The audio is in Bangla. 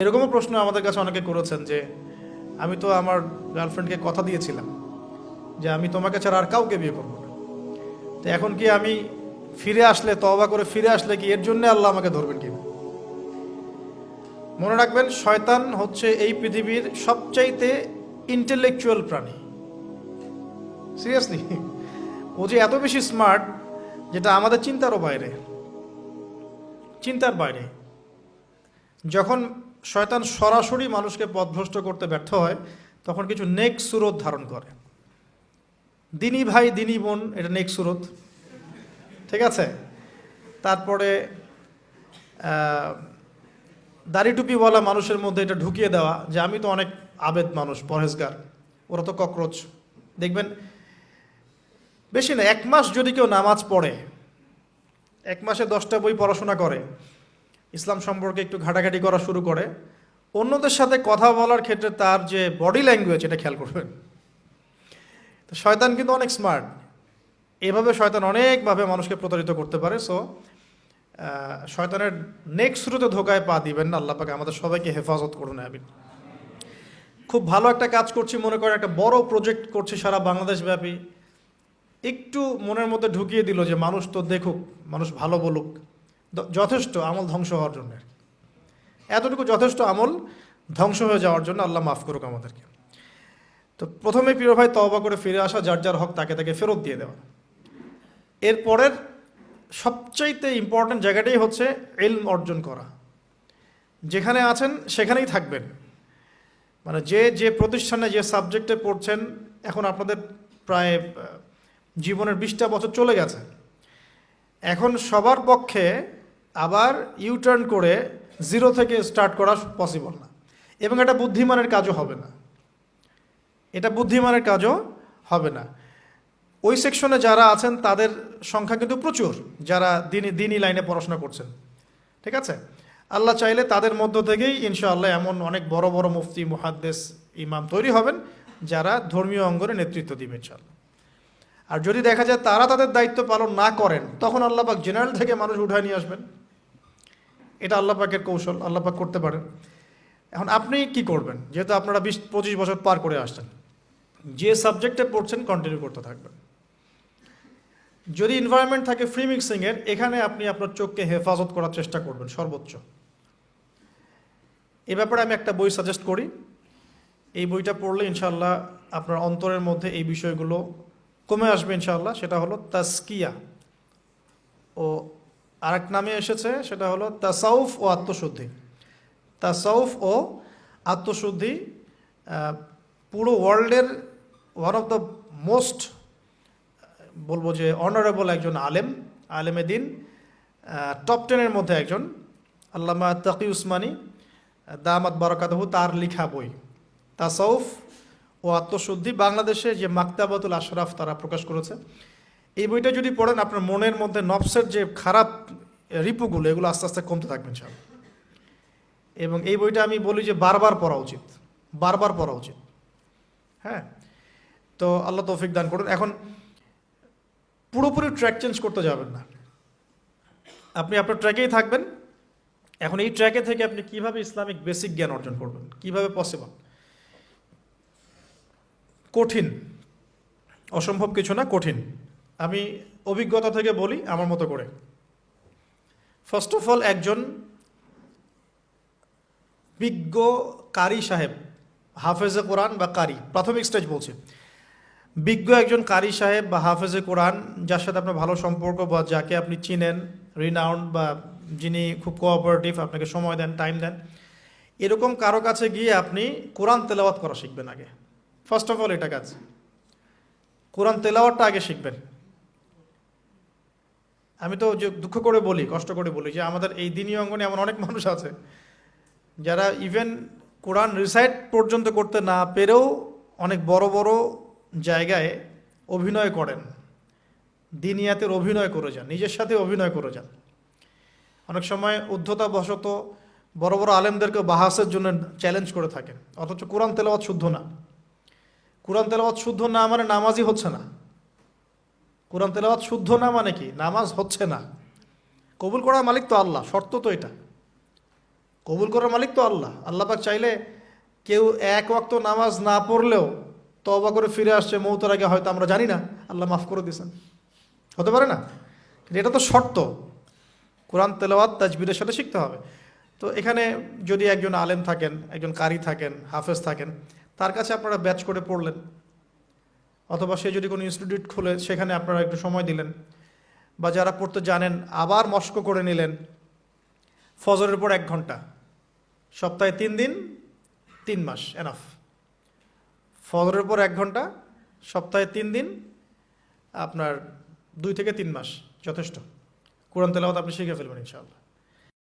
এরকমও প্রশ্ন আমাদের কাছে অনেকে করেছেন যে আমি তো আমার গার্লফ্রেন্ডকে কথা দিয়েছিলাম যে আমি তোমাকে ছাড়া আর কাউকে বিয়ে করবো না, তো এখন কি আমি ফিরে আসলে, তওবা করে ফিরে আসলে কি এর জন্য আল্লাহ আমাকে ধরবেন কিনা? মনে রাখবেন, শয়তান হচ্ছে এই পৃথিবীর সবচাইতে ইন্টেলেকচুয়াল প্রাণী। সিরিয়াসলি, ও যে এত বেশি স্মার্ট যেটা আমাদের চিন্তার বাইরে। যখন শয়তান সরাসরি মানুষকে পথভ্রষ্ট করতে ব্যর্থ হয়, তখন কিছু নেক সুরত ধারণ করে। দিনী ভাই দিনী বোন, এটা নেক সুরত, ঠিক আছে। তারপরে দাড়ি টুপিওয়ালা মানুষের মধ্যে এটা ঢুকিয়ে দেওয়া যে আমি তো অনেক আবেদ মানুষ, পরহেজগার, ওরা তো ককরোচ। দেখবেন বেশি না, 1 মাস যদি কেউ নামাজ পড়ে, 1 মাসে 10টা বই পড়াশোনা করে, ইসলাম সম্পর্কে একটু ঘাটাঘাটি করা শুরু করে, অন্যদের সাথে কথা বলার ক্ষেত্রে তার যে বডি ল্যাঙ্গুয়েজ, এটা খেয়াল করবেন। তো শয়তান কিন্তু অনেক স্মার্ট, এভাবে শয়তান অনেকভাবে মানুষকে প্রতারিত করতে পারে। সো শয়তানের নেক্সট শুরুতে ধোকায় পা দিবেন না। আল্লাহ পাক আমাদের সবাইকে হেফাজত করুন, আমিন। খুব ভালো একটা কাজ করছি মনে করেন, একটা বড় প্রজেক্ট করছি সারা বাংলাদেশ ব্যাপী, একটু মনের মধ্যে ঢুকিয়ে দিল যে মানুষ তো দেখুক, মানুষ ভালো বলুক, যথেষ্ট আমল ধ্বংস হওয়ার জন্য। এতটুকু যথেষ্ট আমল ধ্বংস হয়ে যাওয়ার জন্য। আল্লাহ মাফ করুক আমাদেরকে। তো প্রথমে প্রিয় ভাই, তওবা করে ফিরে আসা, যার যার হক তাকে তাকে ফেরত দিয়ে দেওয়া। এরপরের সবচাইতে ইম্পর্ট্যান্ট জায়গাটাই হচ্ছে ইলম অর্জন করা। যেখানে আছেন সেখানেই থাকবেন, মানে যে যে প্রতিষ্ঠানে যে সাবজেক্টে পড়ছেন, এখন আপনাদের প্রায় জীবনের 20টা বছর চলে গেছে। এখন সবার পক্ষে আবার ইউটার্ন করে জিরো থেকে স্টার্ট করা পসিবল না, এবং এটা বুদ্ধিমানের কাজও হবে না। ওই সেকশনে যারা আছেন তাদের সংখ্যা কিন্তু প্রচুর, যারা দিনী লাইনে পড়াশোনা করছেন, ঠিক আছে। আল্লাহ চাইলে তাদের মধ্য থেকেই ইনশাআল্লাহ এমন অনেক বড় বড় মুফতি, মুহাদ্দিস, ইমাম তৈরি হবেন, যারা ধর্মীয় অঙ্গনে নেতৃত্ব দিবে ইনশাআল্লাহ। আর যদি দেখা যায় তারা তাদের দায়িত্ব পালন না করেন, তখন আল্লাহ পাক জেনারেল থেকে মানুষ উঠায় নিয়ে আসবেন। এটা আল্লাহ পাকের কৌশল, আল্লাহ পাক করতে পারেন। এখন আপনি কি করবেন? যেহেতু আপনারা 20-25 বছর পার করে আসছেন, যে সাবজেক্টে পড়ছেন কন্টিনিউ করতে থাকবেন। যদি এনভায়রনমেন্ট থাকে ফ্রি মিক্সিংয়ের, এখানে আপনি আপনার চোখকে হেফাজত করার চেষ্টা করবেন সর্বোচ্চ। এ ব্যাপারে আমি একটা বই সাজেস্ট করি। এই বইটা পড়লে ইনশাআল্লাহ আপনার অন্তরের মধ্যে এই বিষয়গুলো কমে আসবে ইনশাআল্লাহ। সেটা হলো তাসকিয়া, ও আরেক নামে এসেছে, সেটা হলো তাসাউফ ও আত্মশুদ্ধি। তাসাউফ ও আত্মশুদ্ধি পুরো ওয়ার্ল্ডের ওয়ান অফ দ্য মোস্ট, বলবো যে অনারেবল একজন আলেমে দিন, টপ 10-এর মধ্যে একজন, আল্লামা তাকি উসমানী দামাত বারাকাতুহু, তার লেখা বই তাসাউফ ও আত্মশুদ্ধি। বাংলাদেশে যে মাকতাবাতুল আশরাফ তারা প্রকাশ করেছে। এই বইটা যদি পড়েন, আপনার মনের মধ্যে নফসের যে খারাপ রিপুগুলো, এগুলো আস্তে আস্তে কমতে থাকবেন সব। এবং এই বইটা আমি বলি যে বারবার পড়া উচিত। হ্যাঁ, তো আল্লাহ তৌফিক দান করুন। এখন পুরোপুরি ট্র্যাক চেঞ্জ করতে যাবেন না, আপনি আপনার ট্র্যাকেই থাকবেন। এখন এই ট্র্যাকে থেকে আপনি কিভাবে ইসলামিক বেসিক জ্ঞান অর্জন করবেন, কিভাবে পসিবল? কঠিন, অসম্ভব কিছু না, কঠিন। আমি অভিজ্ঞতা থেকে বলি আমার মতো করে। ফার্স্ট অফ অল, একজন বিজ্ঞ কারি সাহেব, হাফেজে কোরআন বা কারি, প্রাথমিক স্টেজ বলছি, বিজ্ঞ একজন কারি সাহেব বা হাফেজে কোরআন, যার সাথে আপনার ভালো সম্পর্ক বা যাকে আপনি চিনেন, রিনাউন্ড, বা যিনি খুব কোঅপারেটিভ, আপনাকে সময় দেন, টাইম দেন, এরকম কারো কাছে গিয়ে আপনি কোরআন তেলাওয়াত করা শিখবেন আগে। ফার্স্ট অফ অল এটা কাজ, কোরআন তেলাওয়াতটা আগে শিখবেন। আমি তো যে দুঃখ করে বলি, কষ্ট করে বলি, যে আমাদের এই দিনী অঙ্গনে এমন অনেক মানুষ আছে যারা ইভেন কোরআন রিসাইট পর্যন্ত করতে না পেরেও অনেক বড় বড় জায়গায় অভিনয় করেন, দিনিয়াতের অভিনয় করে যান, নিজের সাথে অভিনয় করে যান। অনেক সময় উদ্ধতা বশত বড় বড় আলেমদেরকে বাহাসের জন্য চ্যালেঞ্জ করে থাকেন, অথচ কোরআন তেলাওয়াত শুদ্ধ না। কোরআন তেলাওয়াত শুদ্ধ না মানে নামাজই হচ্ছে না। কোরআন তেলাওয়াত শুদ্ধ না মানে কি? নামাজ হচ্ছে না। কবুল করার মালিক তো আল্লাহ, শর্ত তো এটা। কবুল করার মালিক তো আল্লাহ। আল্লাহ পাক চাইলে কেউ এক ওয়াক্ত নামাজ না পড়লেও তওবা করে ফিরে আসছে মৌতের আগে, হয়তো আমরা জানি না, আল্লাহ মাফ করে দিয়েছেন, হতে পারে না? কিন্তু এটা তো শর্ত, কোরআন তেলাওয়াত তাজবিরের সাথে শিখতে হবে। তো এখানে যদি একজন আলেম থাকেন, একজন কারি থাকেন, হাফেজ থাকেন, তার কাছে আপনারা ব্যাচ করে পড়লেন, অথবা সে যদি কোনো ইনস্টিটিউট খুলে সেখানে আপনারা একটু সময় দিলেন, বা যারা পড়তে জানেন আবার মস্ক করে নিলেন, ফজরের পর 1 ঘন্টা, সপ্তাহে 3 দিন, 3 মাস এনাফ। ফজরের পর 1 ঘন্টা, সপ্তাহে 3 দিন, আপনার 2 থেকে 3 মাস যথেষ্ট। কোরআন তেলাওয়াত আপনি শিখে ফেলবেন ইনশাআল্লাহ।